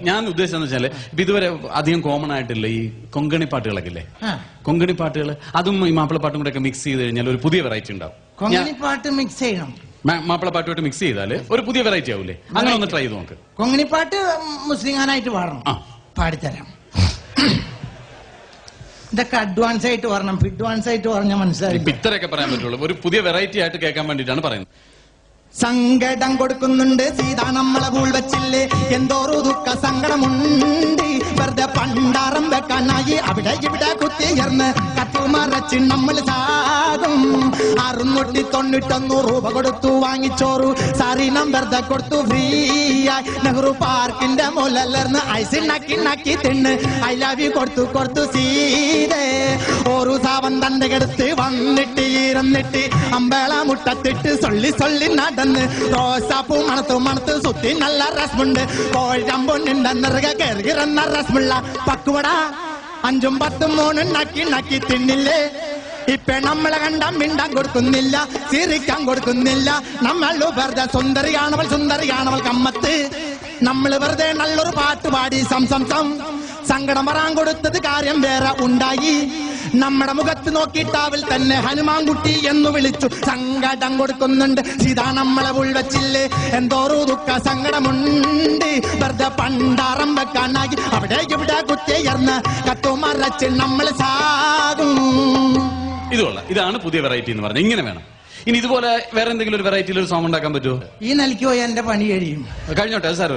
ഞാൻ ഉദ്ദേശിച്ചെന്ന് വെച്ചാല് ഇപ്പൊ ഇതുവരെ അധികം കോമൺ ആയിട്ടില്ല ഈ കൊങ്കണി പാട്ടുകളൊക്കെ ഇല്ലേ? കൊങ്കണി പാട്ടുകൾ അതും ഈ മാപ്പിളപ്പാട്ടും കൂടെ ഒക്കെ മിക്സ് ചെയ്ത് കഴിഞ്ഞാൽ ഒരു പുതിയ വെറൈറ്റി ഉണ്ടാവും. കൊങ്കണി പാട്ട് മിക്സ് ചെയ്യണം. മാപ്പിളപ്പാട്ടുമായിട്ട് മിക്സ് ചെയ്താല് ഒരു പുതിയ വെറൈറ്റി ആവൂലേ? അങ്ങനെ ഒന്ന് ട്രൈ ചെയ്ത് നോക്ക്. കൊങ്കണി പാട്ട് മുസ്ലിം ഗാനായിട്ട് പാടണം. പാടിത്തരാം. ഇതൊക്കെ അഡ്വാൻസ് ആയിട്ട് പറയണം. അഡ്വാൻസ് ആയിട്ട് പറഞ്ഞാൽ മനസ്സിലായി. ഇത്രയൊക്കെ പറയാൻ പറ്റുള്ളൂ. ഒരു പുതിയ വെറൈറ്റി ആയിട്ട് കേൾക്കാൻ വേണ്ടിയിട്ടാണ് പറയുന്നത്. സങ്കടം കൊടുക്കുന്നുണ്ട് സീതാ നമ്മളെ പൂൾ വെച്ചില്ലേ, എന്തോരു ദുഃഖ സങ്കടമുണ്ട്. വെറുതെ പണ്ടാറം വെക്കാനായി അവിടെ ഇവിടെ കുത്തിയർന്ന് കത്തുമറച്ച് നമ്മൾ സാകും. 691 രൂപ കൊടുത്തു വാങ്ങിച്ചോറു സാരീനം വെറുതെ കൊടുത്തു ഫ്രീ ആയി. നെഹ്റു പാർക്കിന്റെ മുലർന്ന് ഐസ് നക്കി തിണ്ണ് ഐ ലവ് യു കൊടുത്തു സീതേ. ഒരു സാവൻ തന്റെ കെടുത്ത് വന്നിട്ട് ഇരുന്നിട്ട് അമ്പേള മുട്ടത്തിട്ട് സൊള്ളി നടന്ന് റോസാപ്പൂ മണത്ത് സുത്തി നല്ല രസമുണ്ട്. കോഴമ്പൊന്നുണ്ടെന്നിറക കയറുന്ന രസമുള്ള പക്കുവട 5ഉം 10ഉം 3ഉം നക്കി തിന്നില്ലേ. ഇപ്പൊ നമ്മളെ കണ്ട മിണ്ടാൻ കൊടുക്കുന്നില്ല, ചിരിക്കാൻ കൊടുക്കുന്നില്ല. നമ്മൾ വെറുതെ സുന്ദരി കാണവൾ കമ്മത്ത്. നമ്മൾ വെറുതെ നല്ലൊരു പാട്ട് പാടി സം സങ്കടം വരാൻ കൊടുത്തത് കാര്യം വേറെ ഉണ്ടായി. നമ്മുടെ മുഖത്ത് നോക്കിയിട്ടാവിൽ തന്നെ ഹനുമാൻകുട്ടി എന്ന് വിളിച്ചു. സങ്കടം കൊടുക്കുന്നുണ്ട് സീതാ നമ്മളെ ഉൾവച്ചില്ലേ, എന്തോരു ദുഃഖ സങ്കടമുണ്ട്. വെറുതെ പണ്ടാറം വെക്കാനായി അവിടെ ഇവിടെ കുത്തിയർന്ന് കത്തുമറച്ച് നമ്മൾ സാകും. ഇതാണ് പുതിയ വെറൈറ്റി എന്ന് പറഞ്ഞത്. ഇങ്ങനെ വേണം. ഇനി ഇതുപോലെ വേറെ എന്തെങ്കിലും ഒരു വെറൈറ്റിയിൽ ഒരു സോങ് ഉണ്ടാക്കാൻ പറ്റുമോ? ഈ നിലയ്ക്ക് പോയി എന്റെ പണി കഴിയും. കഴിഞ്ഞോട്ടെ സാർ.